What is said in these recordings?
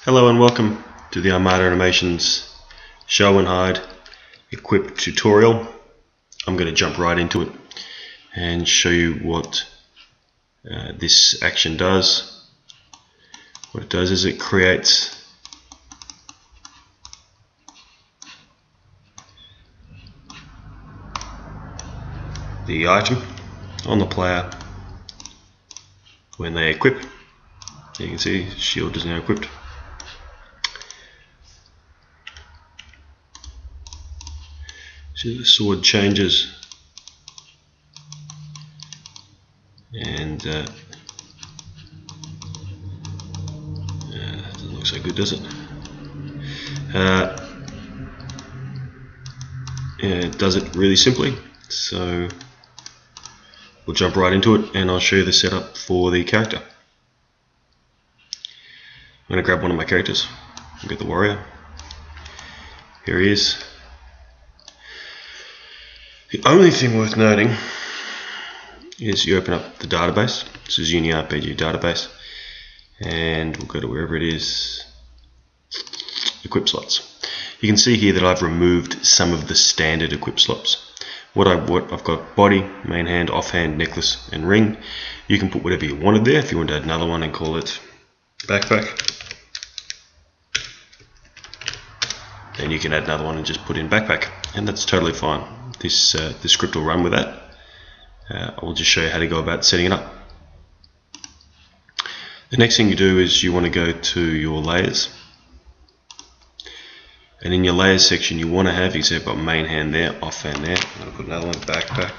Hello and welcome to the Armada Animations Show and Hide Equip tutorial. I'm going to jump right into it and show you what this action does. What it does is it creates the item on the player when they equip. You can see shield is now equipped. See the sword changes, and that doesn't look so good, does it? It does it really simply, so we'll jump right into it and I'll show you the setup for the character. I'm going to grab one of my characters. I'll get the warrior. Here he is. The only thing worth noting is you open up the database. This is UniRPG database, and we'll go to wherever it is, equip slots. You can see here that I've removed some of the standard equip slots. I've got body, main hand, offhand, necklace, and ring. You can put whatever you wanted there. If you want to add another one and call it backpack, then you can add another one and just put in backpack, and that's totally fine. This script will run with that. I will just show you how to go about setting it up. The next thing you do is you want to go to your layers, and in your layers section you want to have, you see I've got main hand there, offhand there. I'm going to put another one, backpack.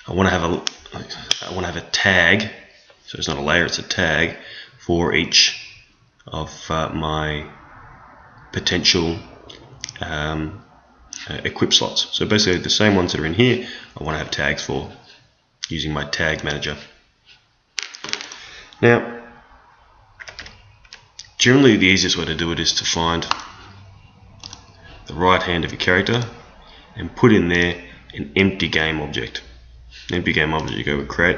I want to have a tag, so it's not a layer, it's a tag for each of my potential equip slots. So basically the same ones that are in here I want to have tags for using my tag manager. Now generally the easiest way to do it is to find the right hand of your character and put in there an empty game object. An empty game object, you go with create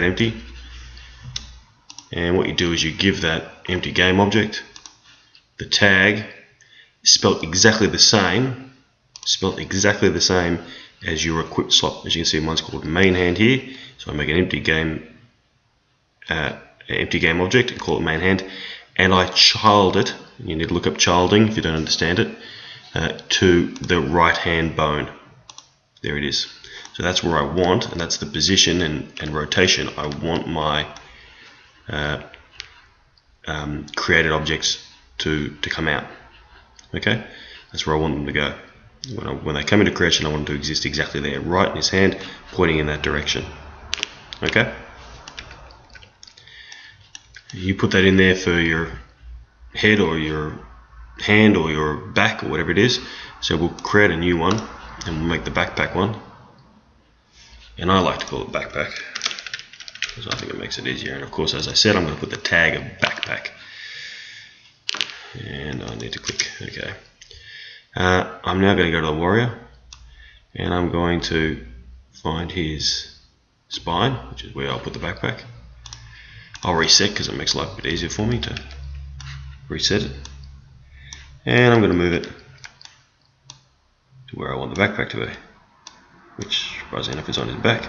empty, and what you do is you give that empty game object the tag spelled exactly the same as your equip slot. As you can see, mine's called main hand here, so I make an empty game object and call it main hand, and I child it. You need to look up childing if you don't understand it, to the right hand bone. There it is. So that's where I want, and that's the position and rotation I want my created objects to come out. Okay, that's where I want them to go. When they come into creation, I want them to exist exactly there, right in his hand, pointing in that direction. Okay, you put that in there for your head or your hand or your back or whatever it is. So we'll create a new one and we'll make the backpack one, and I like to call it backpack because I think it makes it easier. And of course, as I said, I'm going to put the tag of backpack, and I need to click OK. I'm now going to go to the warrior, and I'm going to find his spine, which is where I'll put the backpack. I'll reset because it makes life a bit easier for me to reset it, and I'm going to move it to where I want the backpack to be, which surprisingly enough is on his back.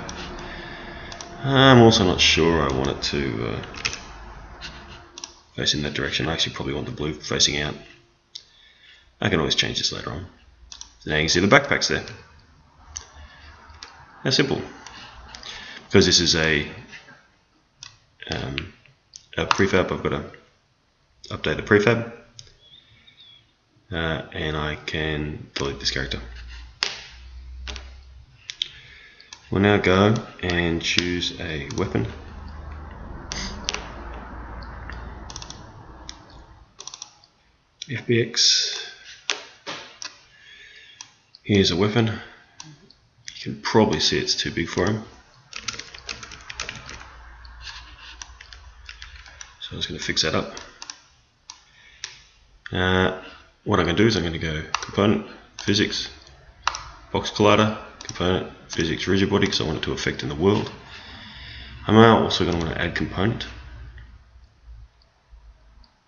I'm also not sure I want it to face in that direction. I actually probably want the blue facing out. I can always change this later on. So now you can see the backpack's there. How simple. Because this is a prefab, I've got to update the prefab, and I can delete this character. We'll now go and choose a weapon. FBX. Here's a weapon. You can probably see it's too big for him, so I'm just going to fix that up. What I'm going to do is I'm going to go component, physics, box collider, component, physics, rigid body, because I want it to affect in the world. I'm now also going to want to add component.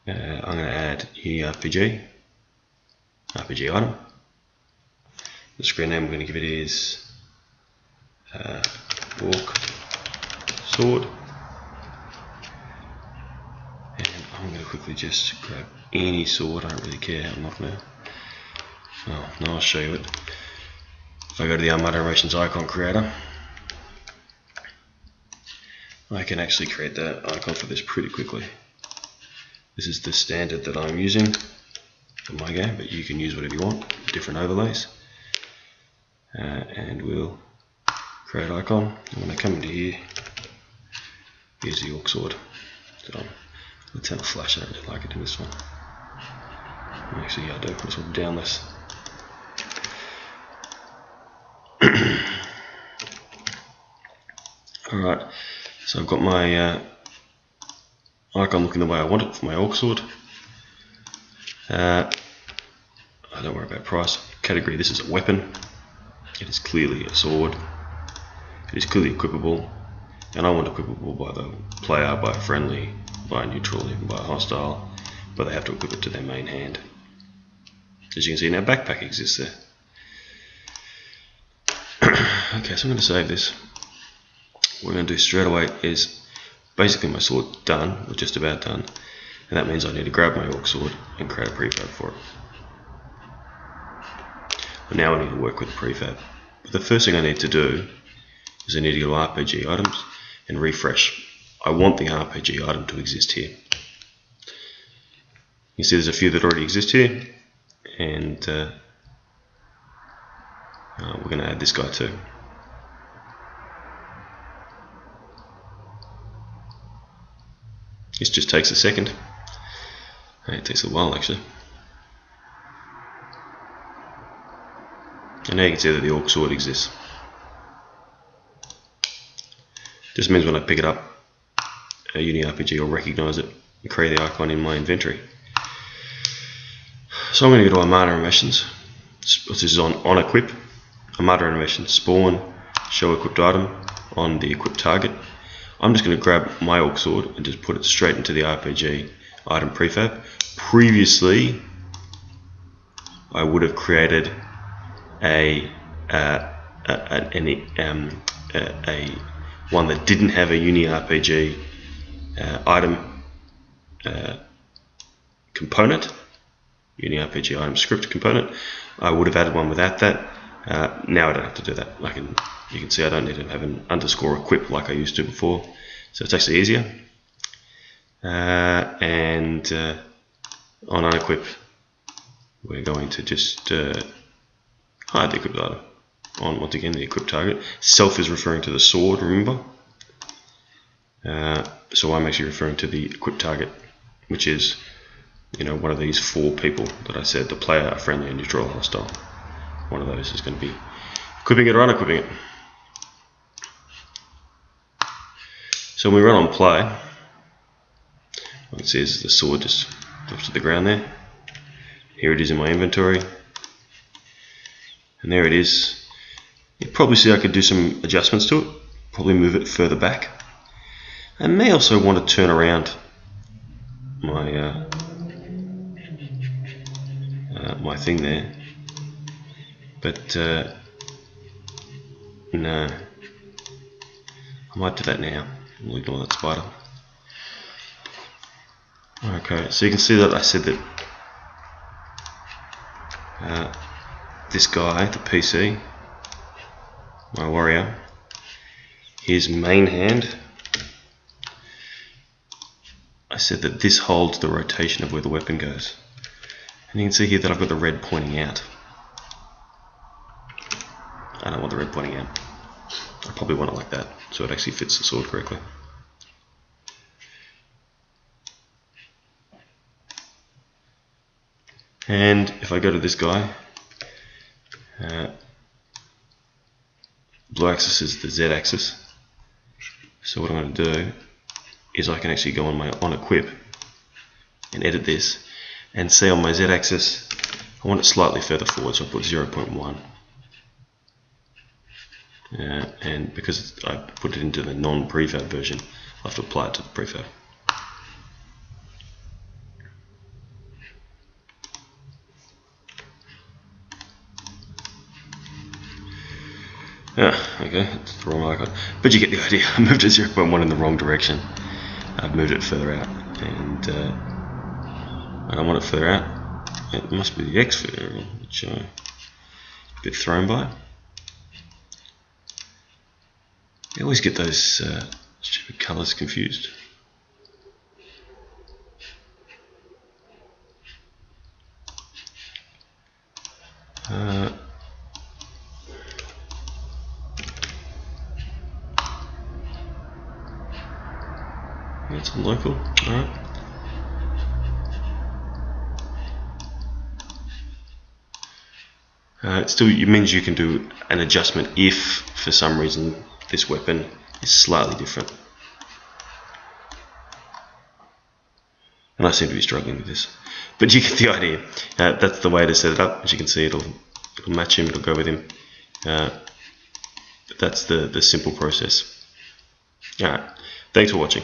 I'm going to add UniRPG, RPG item. The screen name I'm going to give it is Orc Sword. And I'm going to quickly just grab any sword, I don't really care, I'm not going to. Oh, no, I'll show you it. If I go to the Armada Animations icon creator, I can actually create that icon for this pretty quickly. This is the standard that I'm using for my game, but you can use whatever you want, different overlays. And we'll create icon. And when I come into here, here's the Orc Sword. So let's have a flash. I don't really like it in this one. Actually, yeah, I do. This one down this. Alright, so I've got my icon looking the way I want it for my Orc Sword. I don't worry about price. Category, this is a weapon. It is clearly a sword. It is clearly equipable, and I want equipable by the player, by a friendly, by a neutral, even by a hostile, but they have to equip it to their main hand. As you can see now, backpack exists there. Okay, so I'm going to save this. What we're going to do straight away is basically my sword done, or just about done, and that means I need to grab my Orc Sword and create a prefab for it. But now I need to work with the prefab. But the first thing I need to do is I need to go to RPG items and refresh. I want the RPG item to exist here. You see there's a few that already exist here, and we're going to add this guy too. This just takes a second. It takes a while actually. And now you can see that the Orc Sword exists. This means when I pick it up, a UniRPG will recognise it and create the icon in my inventory. So I'm going to go to Armada Animations. This is on equip. Armada Animations, spawn, show equipped item on the equipped target. I'm just going to grab my Orc Sword and just put it straight into the RPG item prefab. Previously, I would have created a one that didn't have a UniRPG item component, UniRPG item script component. I would have added one without that. Now I don't have to do that. You can see I don't need to have an underscore equip like I used to before, so it's actually easier. And on unequip, we're going to just hide the equipped item on, once again, the equipped target. Self is referring to the sword, remember? So I'm actually referring to the equipped target, which is, one of these four people that I said, the player, a friendly, a neutral, a hostile. One of those is going to be equipping it or unequipping it. So when we run on play, what it says is the sword just drops to the ground there. Here it is in my inventory. And there it is. You probably see I could do some adjustments to it. Probably move it further back. I may also want to turn around my my thing there. But no. I might do that now. We'll ignore that spider. Okay, so you can see that I said that this guy, the PC, my warrior, his main hand, I said that this holds the rotation of where the weapon goes. And you can see here that I've got the red pointing out. I don't want the red pointing out. I probably want it like that, so it actually fits the sword correctly. And if I go to this guy, blue axis is the Z axis. So what I'm going to do is I can actually go on my equip and edit this, and see on my Z axis I want it slightly further forward, so I put 0.1. And because I put it into the non-prefab version, I have to apply it to the prefab. Okay, it's the wrong icon. But you get the idea. I moved it 0.1 in the wrong direction. I've moved it further out, and I don't want it further out. It must be the X variable, which I'm a bit thrown by. I always get those stupid colours confused. That's on local. Alright. It still means you can do an adjustment if, for some reason, this weapon is slightly different. And I seem to be struggling with this. But you get the idea. That's the way to set it up. As you can see, it'll match him, it'll go with him. But that's the simple process. Alright, thanks for watching.